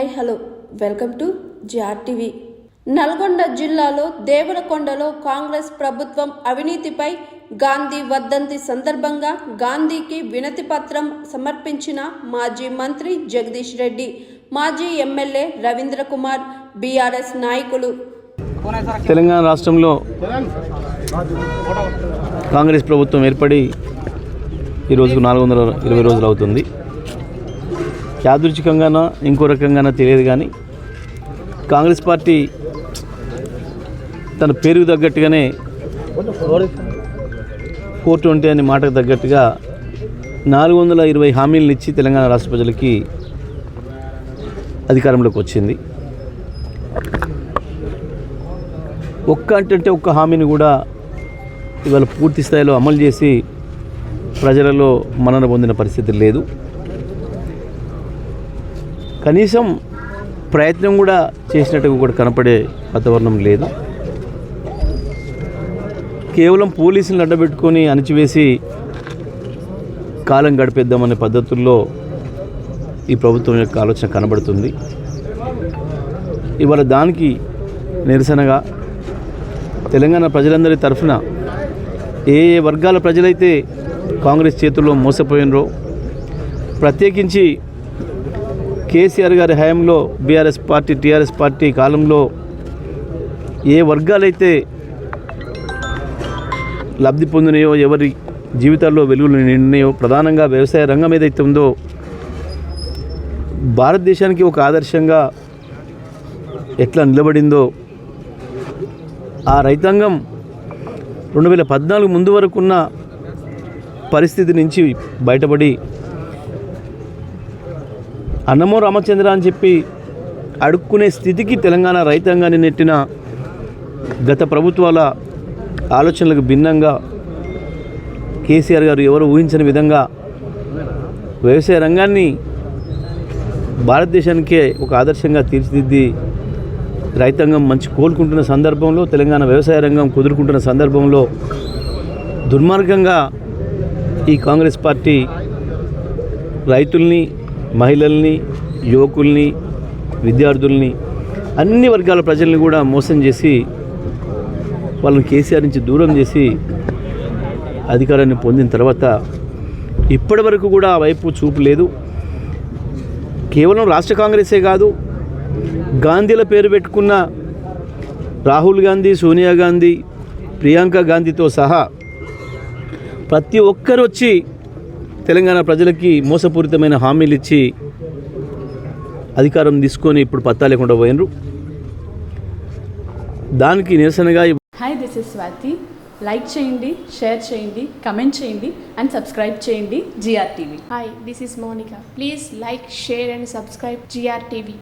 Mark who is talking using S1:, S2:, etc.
S1: Hi hello welcome to GRTV. Nalgonda జిల్లాలో దేవరకొండలో కాంగ్రెస్ ప్రభుత్వం అవినీతిపై గాంధీ వర్ధంతి సందర్భంగా గాంధీకి వినతి పత్రం సమర్పించిన మాజీ మంత్రి జగదీష్ రెడ్డి, మాజీ ఎమ్మెల్యే రవీంద్ర కుమార్, బీఆర్ఎస్ నాయకులు.
S2: తెలంగాణ రాష్ట్రంలో కాంగ్రెస్ ప్రభుత్వం ఏర్పడి ఈ రోజుకు 420 రోజులు అవుతుంది. యాదృచ్ఛికంగానో ఇంకో రకంగానో తెలియదు, కానీ కాంగ్రెస్ పార్టీ తన పేరుకు తగ్గట్టుగానే 420 అనే మాటకు తగ్గట్టుగా 420 హామీలను ఇచ్చి తెలంగాణ రాష్ట్ర ప్రజలకి అధికారంలోకి వచ్చింది. ఒక్క హామీని కూడా ఇవాళ పూర్తి స్థాయిలో అమలు చేసి ప్రజలలో మన్నన పొందిన పరిస్థితి లేదు. కనీసం ప్రయత్నం కూడా చేసినట్టుగా కూడా కనపడే వాతావరణం లేదు. కేవలం పోలీసులను అడ్డబెట్టుకొని అణచివేసి కాలం గడిపేద్దామనే పద్ధతుల్లో ఈ ప్రభుత్వం యొక్క ఆలోచన కనబడుతుంది. ఇవాళ దానికి నిరసనగా తెలంగాణ ప్రజలందరి తరఫున ఏ వర్గాల ప్రజలైతే కాంగ్రెస్ చేతుల్లో మోసపోయినరో, ప్రత్యేకించి కేసీఆర్ గారి హయాంలో బీఆర్ఎస్ పార్టీ టీఆర్ఎస్ పార్టీ కాలంలో ఏ వర్గాలైతే లబ్ధి పొందినాయో, ఎవరి జీవితాల్లో వెలుగులు నిండినాయో, ప్రధానంగా వ్యవసాయ రంగం ఏదైతే ఉందో భారతదేశానికి ఒక ఆదర్శంగా ఎట్లా నిలబడిందో, ఆ రైతాంగం 2014 ముందు వరకున్న పరిస్థితి నుంచి బయటపడి అన్నమో రామచంద్ర అని చెప్పి అడుక్కునే స్థితికి తెలంగాణ రైతాంగాన్ని నెట్టిన గత ప్రభుత్వాల ఆలోచనలకు భిన్నంగా కేసీఆర్ గారు ఎవరు ఊహించని విధంగా వ్యవసాయ రంగాన్ని భారతదేశానికే ఒక ఆదర్శంగా తీర్చిదిద్ది రైతాంగం మంచి కోలుకుంటున్న సందర్భంలో, తెలంగాణ వ్యవసాయ రంగం కుదురుకుంటున్న సందర్భంలో దుర్మార్గంగా ఈ కాంగ్రెస్ పార్టీ రైతుల్ని, మహిళల్ని, యువకుల్ని, విద్యార్థుల్ని, అన్ని వర్గాల ప్రజల్ని కూడా మోసం చేసి వాళ్ళని కేసీఆర్ నుంచి దూరం చేసి అధికారాన్ని పొందిన తర్వాత ఇప్పటి వరకు కూడా ఆ వైపు చూపు లేదు. కేవలం రాష్ట్ర కాంగ్రెసే కాదు, గాంధీల పేరు పెట్టుకున్న రాహుల్ గాంధీ, సోనియా గాంధీ, ప్రియాంక గాంధీతో సహా ప్రతి ఒక్కరు వచ్చి తెలంగాణ ప్రజలకి మోసపూరితమైన హామీలు ఇచ్చి అధికారం తీసుకొని ఇప్పుడు పత్తా లేకుండా పోయినరు. దానికి నిరసనగా
S3: hi, this is Swathi. Like చేయండి, షేర్ చేయండి, కమెంట్ చేయండి అండ్ సబ్స్క్రైబ్ చేయండి GRTV.
S4: Hi, this is Monica. Please like, share and subscribe GRTV.